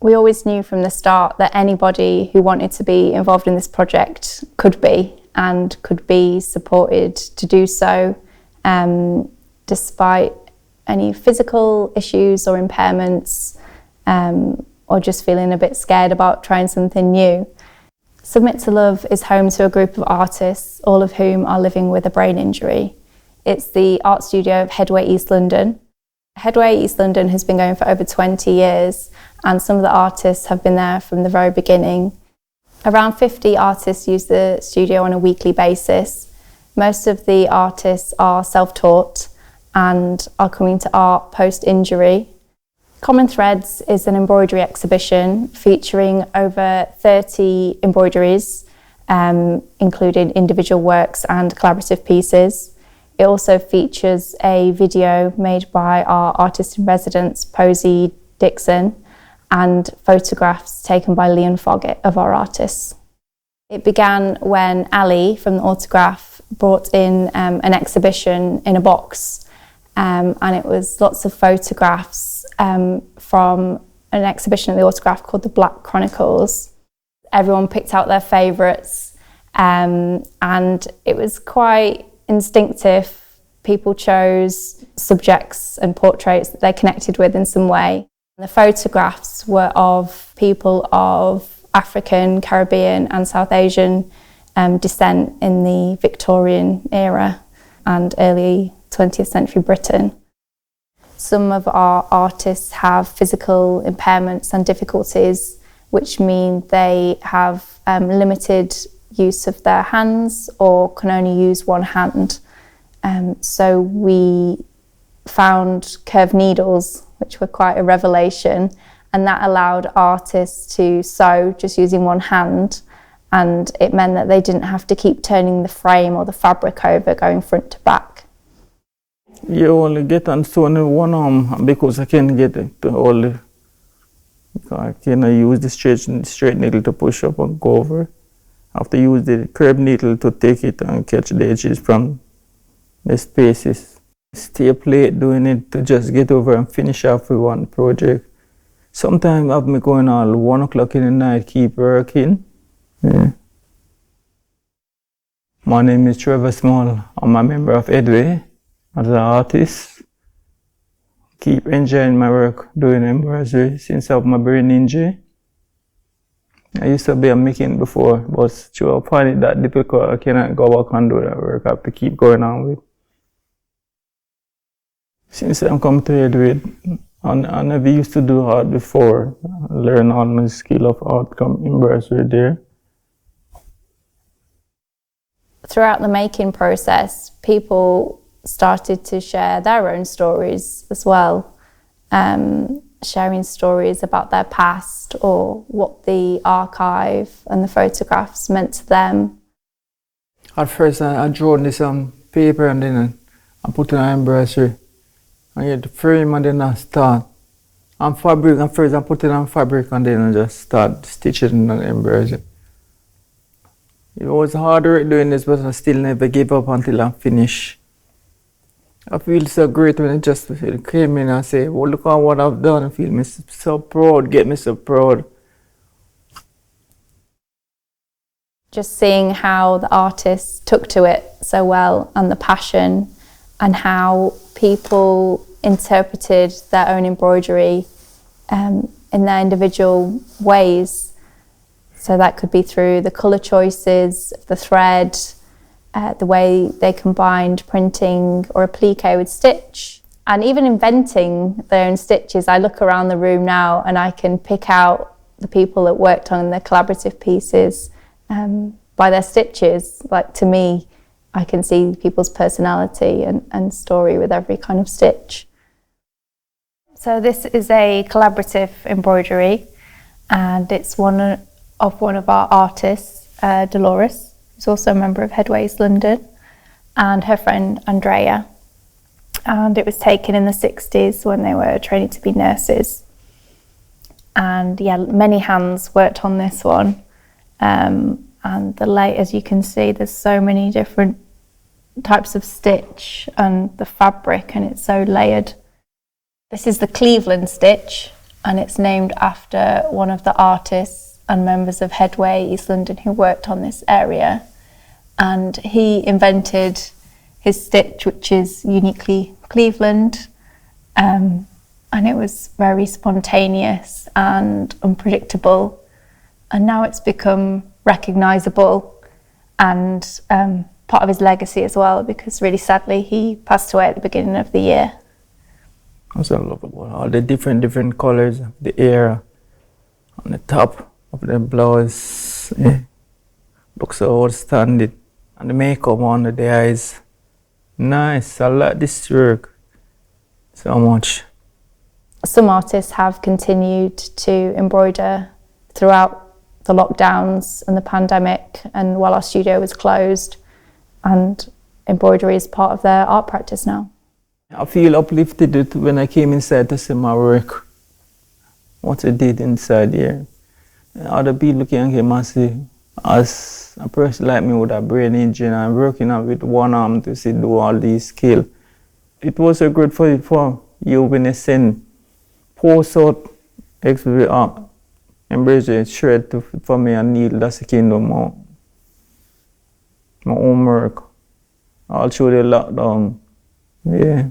We always knew from the start that anybody who wanted to be involved in this project could be, and could be supported to do so, despite any physical issues or impairments, or just feeling a bit scared about trying something new. Submit to Love is home to a group of artists, all of whom are living with a brain injury. It's the art studio of Headway East London. Headway East London has been going for over 20 years, and some of the artists have been there from the very beginning. Around 50 artists use the studio on a weekly basis. Most of the artists are self-taught and are coming to art post-injury. Common Threads is an embroidery exhibition featuring over 30 embroideries, including individual works and collaborative pieces. It also features a video made by our artist in residence, Posey Dixon, and photographs taken by Leon Foggett of our artists. It began when Ali from the Autograph brought in an exhibition in a box, and it was lots of photographs from an exhibition at the Autograph called the Black Chronicles. Everyone picked out their favourites, and it was quite instinctive. People chose subjects and portraits that they connected with in some way. The photographs were of people of African, Caribbean and South Asian descent in the Victorian era and early 20th century Britain. Some of our artists have physical impairments and difficulties, which mean they have limited use of their hands or can only use one hand. So we found curved needles, which were quite a revelation, and that allowed artists to sew just using one hand, and it meant that they didn't have to keep turning the frame or the fabric over, going front to back. You only get on sewn in one arm because I can't get it to hold it. I cannot use the straight needle to push up and go over. I have to use the curved needle to take it and catch the edges from the spaces. Stay up late doing it to just get over and finish off with one project. Sometimes I have me going all 1 o'clock in the night, keep working. Yeah. My name is Trevor Small. I'm a member of Headway as an artist. Keep enjoying my work doing embroidery since I have my brain injury. I used to be a mechanic before, but I find it that difficult. I cannot go back and do that work. I have to keep going on with. Since I'm come to Headway, I never used to do art before. I learned all my skill of art come embroidery there. Throughout the making process, people started to share their own stories as well, sharing stories about their past or what the archive and the photographs meant to them. At first I drew on this paper and then I put it on embroidery. I get the frame and then I start. On fabric, and first I put it on fabric and then I just start stitching on embroidery. It was hard work doing this, but I still never give up until I finish. I feel so great when it just came in and say, well, look at what I've done. I feel me so proud, get me so proud. Just seeing how the artists took to it so well and the passion, and how people interpreted their own embroidery in their individual ways. So that could be through the colour choices, the thread, the way they combined printing or appliqué with stitch, and even inventing their own stitches. I look around the room now and I can pick out the people that worked on the collaborative pieces by their stitches. Like, to me, I can see people's personality and story with every kind of stitch. So this is a collaborative embroidery, and it's one of our artists, Dolores, who's also a member of Headway East London, and her friend Andrea. And it was taken in the 60s when they were training to be nurses. And yeah, many hands worked on this one. And as you can see, there's so many different types of stitch and the fabric, and it's so layered. This is the Cleveland stitch, and it's named after one of the artists and members of Headway East London who worked on this area. And he invented his stitch, which is uniquely Cleveland, and it was very spontaneous and unpredictable. And now it's become recognisable and part of his legacy as well, because really sadly he passed away at the beginning of the year. That's what I love about all the different colours, the hair on the top of the blouse. Yeah. Looks so outstanding. And the makeup under the eyes. Nice, I like this work so much. Some artists have continued to embroider throughout the lockdowns and the pandemic, and while our studio was closed, and embroidery is part of their art practice now. I feel uplifted when I came inside to see my work, what I did inside here. Other people can come and see, as a person like me with a brain injury and working out with one arm to see do all these skills. It was so good for you when you send post out embroidery shred for me and needle. That's the kind of my homework all through the lockdown. Yeah.